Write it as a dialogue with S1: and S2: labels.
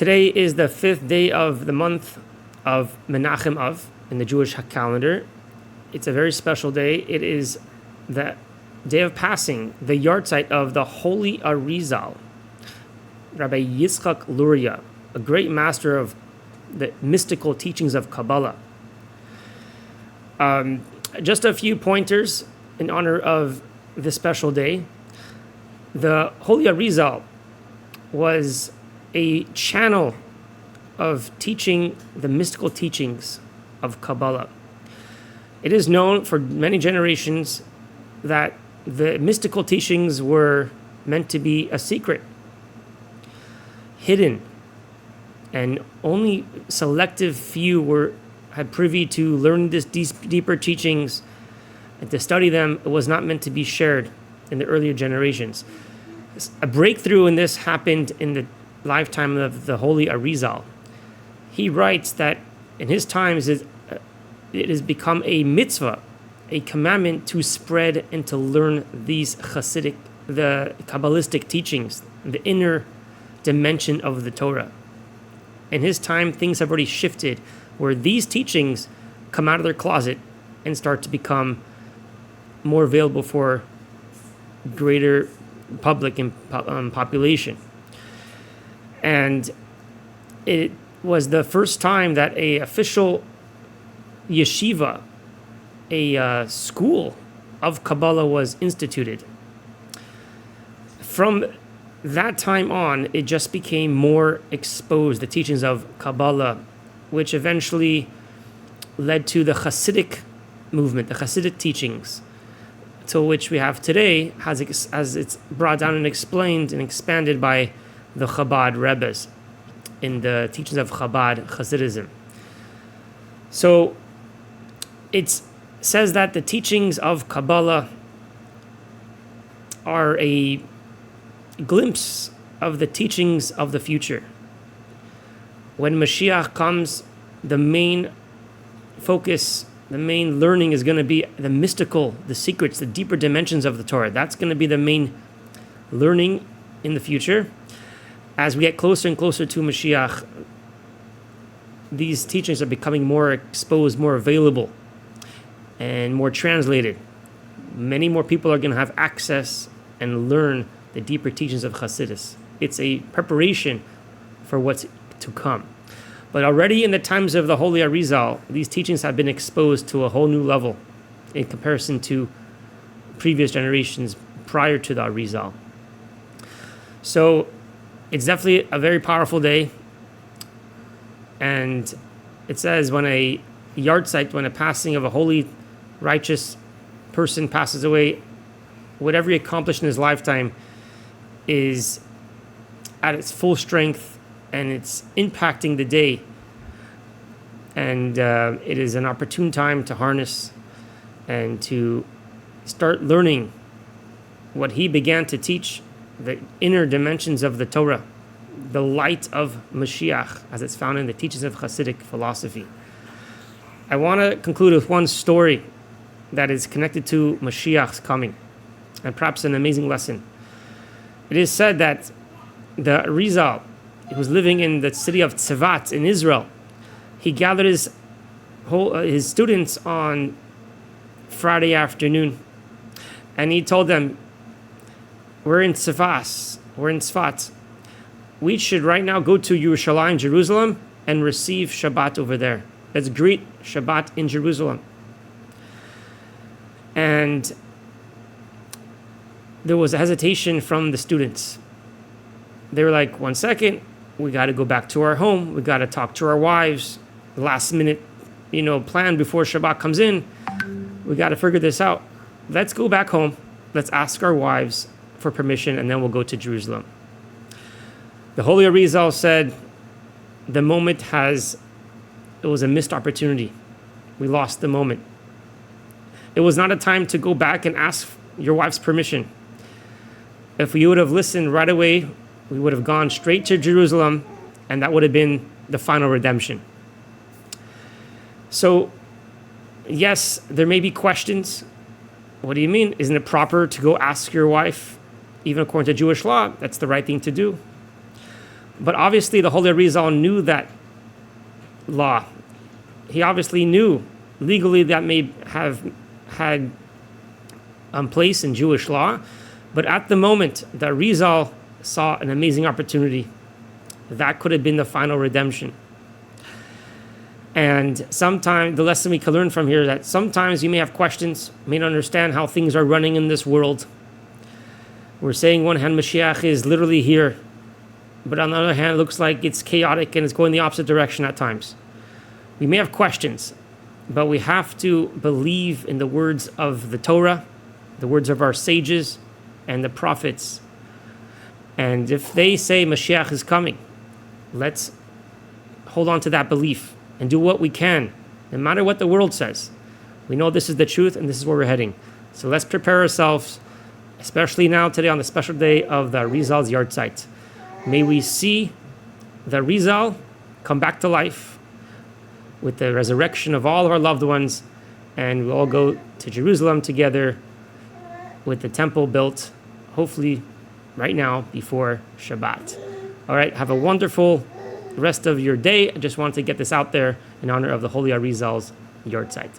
S1: Today is the 5th day of the month of Menachem Av in the Jewish calendar. It's a very special day. It is the day of passing, the Yahrzeit of the holy Arizal, Rabbi Yitzchak Luria, a great master of the mystical teachings of Kabbalah. Just a few pointers in honor of this special day. The holy Arizal was a channel of teaching the mystical teachings of Kabbalah. It is known for many generations that the mystical teachings were meant to be a secret, hidden, and only selective few had privy to learn these deeper teachings and to study them. It was not meant to be shared in the earlier generations. A breakthrough in this happened in the lifetime of the holy Arizal. He writes that in his times it has become a mitzvah, a commandment to spread and to learn these Hasidic, the Kabbalistic teachings, the inner dimension of the Torah. In his time, things have already shifted where these teachings come out of their closet and start to become more available for greater public and population. And it was the first time that a official yeshiva, a school of Kabbalah, was instituted. From that time on, it just became more exposed, the teachings of Kabbalah, which eventually led to the Hasidic movement, the Hasidic teachings, to which we have today, as it's brought down and explained and expanded by the Chabad Rebbes in the teachings of Chabad Chassidism. So it says that the teachings of Kabbalah are a glimpse of the teachings of the future. When Moshiach comes, the main focus, the main learning is going to be the mystical, the secrets, the deeper dimensions of the Torah. That's going to be the main learning in the future. As we get closer and closer to Moshiach, these teachings are becoming more exposed, more available, and more translated. Many more people are going to have access and learn the deeper teachings of Chassidus. It's a preparation for what's to come. But already in the times of the holy Arizal, these teachings have been exposed to a whole new level in comparison to previous generations prior to the Arizal. So it's definitely a very powerful day. And it says when a Yahrzeit, when a passing of a holy, righteous person passes away, whatever he accomplished in his lifetime is at its full strength and it's impacting the day. And it is an opportune time to harness and to start learning what he began to teach, the inner dimensions of the Torah, the light of Moshiach, as it's found in the teachings of Hasidic philosophy. I want to conclude with one story that is connected to Moshiach's coming, and perhaps an amazing lesson. It is said that the Arizal, who was living in the city of Tzvat in Israel, he gathered his students on Friday afternoon, and he told them, we're in Tzvat. We should right now go to Yerushalayim, Jerusalem, and receive Shabbat over there. Let's greet Shabbat in Jerusalem. And there was a hesitation from the students. They were like, 1 second, we got to go back to our home. We got to talk to our wives. Last minute, plan before Shabbat comes in. We got to figure this out. Let's go back home. Let's ask our wives for permission, and then we'll go to Jerusalem. The holy Arizal said, the moment it was a missed opportunity. We lost the moment. It was not a time to go back and ask your wife's permission. If we would have listened right away, we would have gone straight to Jerusalem, and that would have been the final redemption. So, yes, there may be questions. What do you mean? Isn't it proper to go ask your wife? Even according to Jewish law, that's the right thing to do. But obviously the Holy Arizal knew that law. He obviously knew legally that may have had place in Jewish law, but at the moment the Arizal saw an amazing opportunity. That could have been the final redemption. And sometimes the lesson we can learn from here is that sometimes you may have questions, may not understand how things are running in this world. We're saying one hand Moshiach is literally here, but on the other hand it looks like it's chaotic and it's going the opposite direction at times. We may have questions, but we have to believe in the words of the Torah, the words of our sages and the prophets. And if they say Moshiach is coming, let's hold on to that belief and do what we can, no matter what the world says. We know this is the truth and this is where we're heading. So let's prepare ourselves, especially now today on the special day of the Arizal's Yahrzeit. May we see the Arizal come back to life with the resurrection of all of our loved ones, and we'll all go to Jerusalem together with the temple built, hopefully right now before Shabbat. All right, have a wonderful rest of your day. I just wanted to get this out there in honor of the Holy Arizal's Yahrzeit.